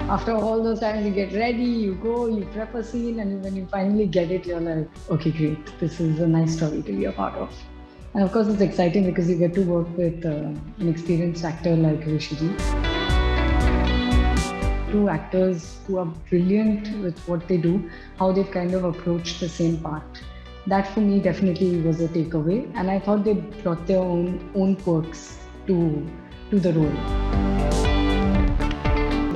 After all those times, you get ready, you go, you prep a scene, and when you finally get it, you're like, okay, great, this is a nice story to be a part of. And of course, it's exciting because you get to work with an experienced actor like Rishi ji. Two actors who are brilliant with what they do, how they've kind of approached the same part. That for me definitely was a takeaway, and I thought they brought their own quirks to the role.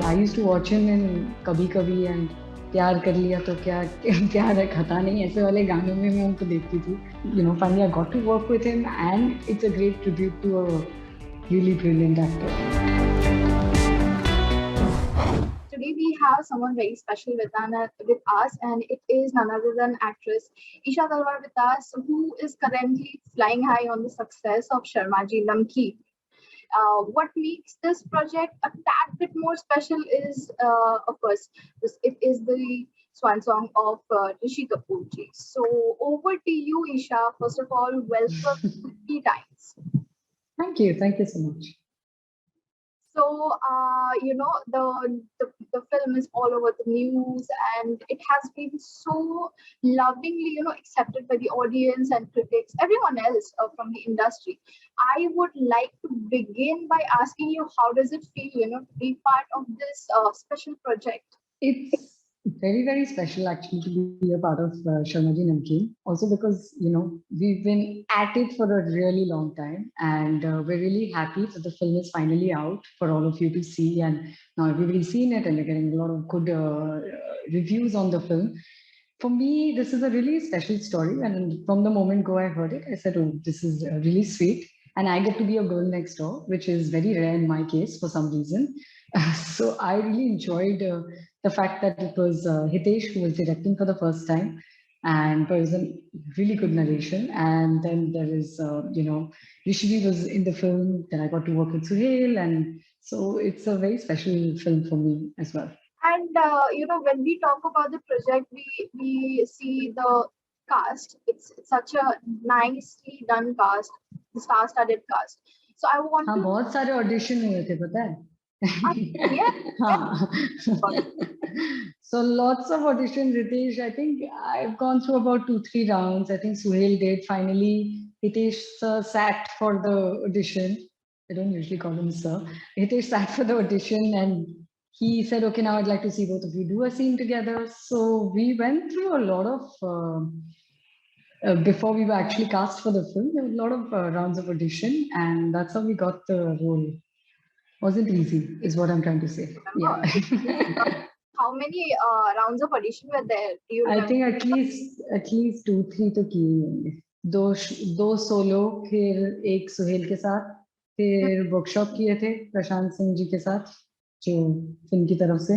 I used to watch him in कभी कभी and प्यार कर लिया तो क्या प्यार है खता नहीं ऐसे वाले गानों में मैं उनको देखती थी. Finally I got to work with him, and it's a great tribute to a really brilliant actor. Today we have someone very special with us, and it is none other than actress Isha Talwar with us, who is currently flying high on the success of Sharmaji Namkeen. What makes this project a tad bit more special is, of course, it is the swan song of Rishi Kapoor ji. So over to you, Isha. First of all, welcome to ETimes. Thank you so much. So, the film is all over the news, and it has been so lovingly, accepted by the audience and critics, everyone else from the industry. I would like to begin by asking you, how does it feel, to be part of this special project? It's very, very special actually to be a part of Sharmaji Namkeen. Also because, we've been at it for a really long time, and we're really happy that the film is finally out for all of you to see. And now everybody's seen it and they're getting a lot of good reviews on the film. For me, this is a really special story. And from the moment go I heard it, I said, oh, this is really sweet. And I get to be a girl next door, which is very rare in my case for some reason. So I really enjoyed the fact that it was Hitesh who was directing for the first time, and there was a really good narration. And then there is, Rishi was in the film. Then I got to work with Suhail, and so it's a very special film for me as well. And when we talk about the project, we see the cast. It's such a nicely done cast, the star-studded cast. So I want to. बहुत सारे audition हुए थे पता है. So lots of auditions, Hitesh. I think I've gone through about 2-3 rounds. I think Suhail did. Finally, Hitesh sat for the audition. I don't usually call him sir. Hitesh sat for the audition, and he said, okay, now I'd like to see both of you do a scene together. So we went through a lot of, before we were actually cast for the film, there were a lot of rounds of audition, and that's how we got the role. Wasn't easy, is what I'm trying to say. Yeah. How many rounds of audition were there? Do you I think at least 2-3 तो किए होंगे. दो solo, फिर एक सुहेल के साथ, फिर workshop किए थे प्रशांत सिंह जी के साथ जो फिल्म की तरफ से.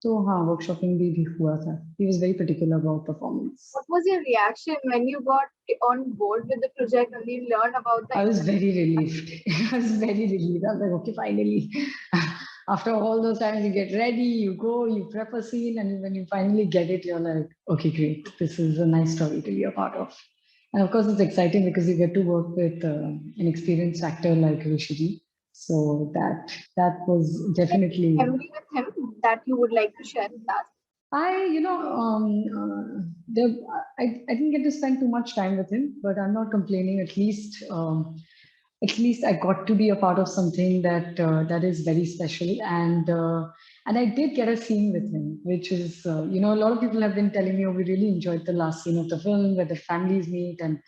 तो हाँ, वर्कशॉपिंग भी हुआ था. He was very particular about performance. What was your reaction when you got on board with the project and you learned about that? I was very relieved. I was very relieved. I was like, okay, finally. After all those times, you get ready, you go, you prep a scene, and when you finally get it, you're like, okay, great, this is a nice story to be a part of. And of course, it's exciting because you get to work with an experienced actor like Rishi ji. So that was definitely... Memory with him that you would like to share with us? I didn't get to spend too much time with him, but I'm not complaining. At least I got to be a part of something that is very special, and I did get a scene with him, which is a lot of people have been telling me, oh, we really enjoyed the last scene of the film where the families meet and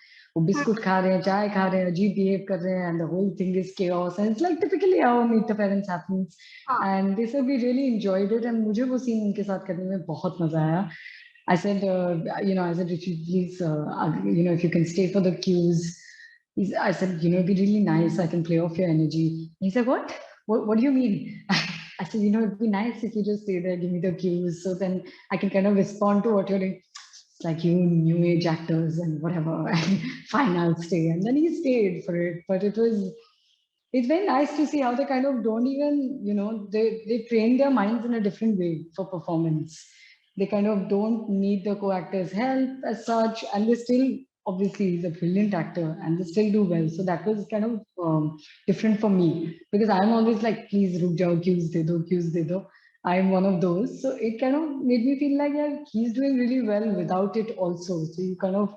biscuit खा रहे हैं, चाय खा रहे हैं, अजीब behave कर रहे हैं, and the whole thing is chaos, and it's like typically how Meet the Parents happens. And they said we really enjoyed it, and मुझे वो scene उनके साथ करने में बहुत मजा आया. I said, Richie, please, if you can stay for the cues. I said, it'd be really nice. I can play off your energy. He said, what? What do you mean? I said, it'd be nice if you just stay there, give me the cues, so then I can kind of respond to what you're doing. It's like you new age actors and whatever. Fine, I'll stay. And then he stayed for it. But it's very nice to see how they kind of don't even, they train their minds in a different way for performance. They kind of don't need the co-actors' help as such, and they still, obviously, he's a brilliant actor, and they still do well. So that was kind of different for me, because I'm always like, please, ruk jao, cues de do. I'm one of those. So it kind of made me feel like, yeah, he's doing really well without it also. So you kind of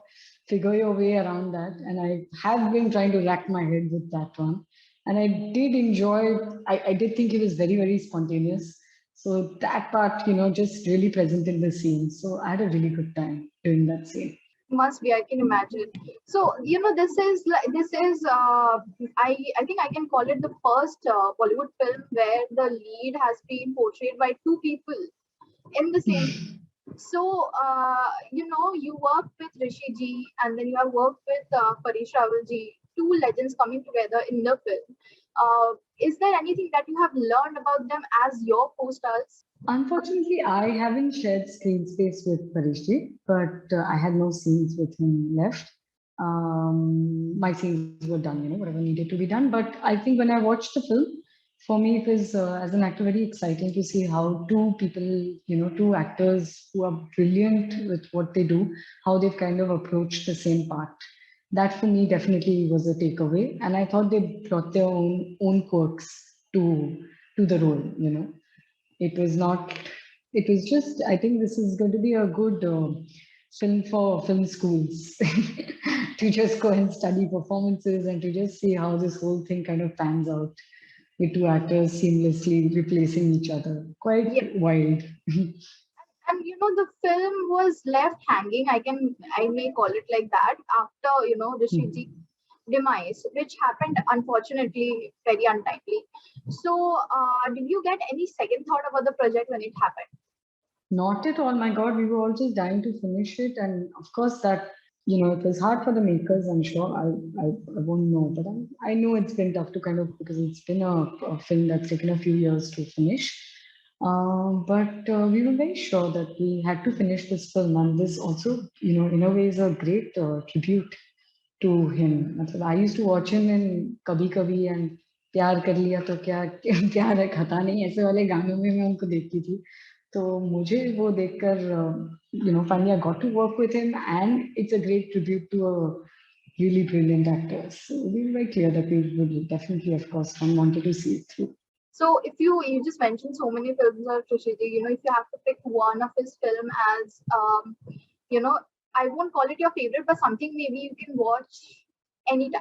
figure your way around that. And I have been trying to rack my head with that one. And I did enjoy, I did think he was very, very spontaneous. So that part, just really present in the scene. So I had a really good time doing that scene. Must be, I can imagine. So this is like I think I can call it the first Bollywood film where the lead has been portrayed by two people in the same. So you worked with Rishi ji, and then you have worked with Paresh Rawal ji, two legends coming together in the film. Is there anything that you have learned about them as your co-stars? Unfortunately, I haven't shared screen space with Parishji, but I had no scenes with him left. My scenes were done, whatever needed to be done. But I think when I watched the film, for me, it was, as an actor, very exciting to see how two people, two actors who are brilliant with what they do, how they've kind of approached the same part. That for me definitely was a takeaway. And I thought they brought their own quirks to the role, it was not, it was just, I think this is going to be a good film for film schools to just go and study performances and to just see how this whole thing kind of pans out with two actors seamlessly replacing each other. Yeah. Quite wild. And the film was left hanging, I may call it like that, after Rishi ji demise, which happened unfortunately very untimely. So did you get any second thought about the project when it happened? Not at all. My God, we were all just dying to finish it. And of course, that, it was hard for the makers, I'm sure. I won't know, but I know it's been tough to kind of, because it's been a film that's taken a few years to finish. But we were very sure that we had to finish this film. And this also, in a way, is a great tribute to him. मतलब I used to watch him in कभी कभी and प्यार कर लिया तो क्या प्यार है खता नहीं ऐसे वाले गानों में मैं उनको देखती थी तो मुझे वो देखकर finally I got to work with him and it's a great tribute to a really brilliant actor. So we were very clear that we would definitely, of course, wanted to see it through. So if you just mentioned so many films of Rishi ji, if you have to pick one of his film as you know I won't call it your favorite, but something maybe you can watch anytime.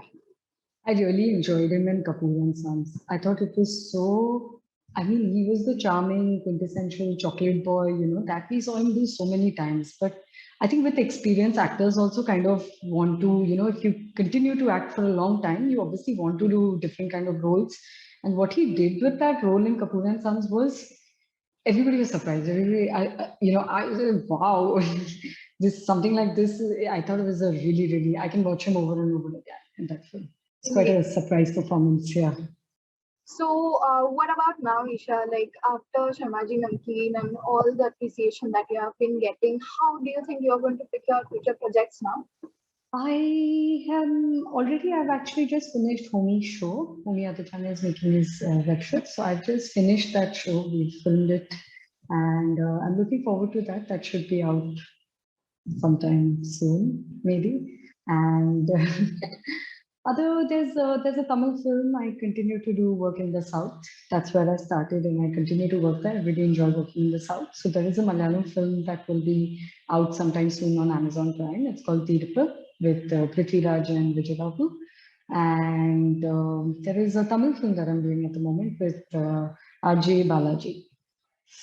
I really enjoyed him in Kapoor and Sons. I thought it was so. I mean, he was the charming, quintessential chocolate boy, that we saw him do so many times. But I think with experience, actors also kind of want to, if you continue to act for a long time, you obviously want to do different kind of roles. And what he did with that role in Kapoor and Sons was everybody was surprised. Everybody, I said, wow, this something like this. I thought it was a really, really. I can watch him over and over again in that film. It's quite Yeah. a surprise performance, yeah. So what about now, Isha? Like after Sharmaji Namkeen and all the appreciation that you have been getting, how do you think you are going to pick your future projects now? I've actually just finished Homi's show. Homi at the time is making his web show. So I've just finished that show. We filmed it and I'm looking forward to that. That should be out sometime soon, maybe. And there's a Tamil film. I continue to do work in the South. That's where I started, and I continue to work there. I really enjoy working in the South. So there is a Malayalam film that will be out sometime soon on Amazon Prime. It's called Tiruppa with Prithvi Raj and Vijay Babu. And there is a Tamil film that I'm doing at the moment with RJ Balaji.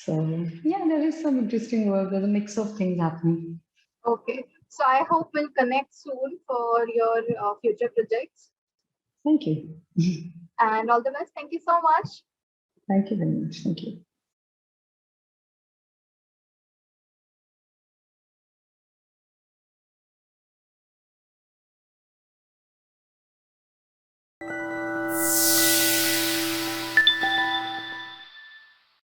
So yeah, there is some interesting work. There's a mix of things happening. Okay. So I hope we'll connect soon for your future projects. Thank you. And all the best. Thank you so much. Thank you very much. Thank you.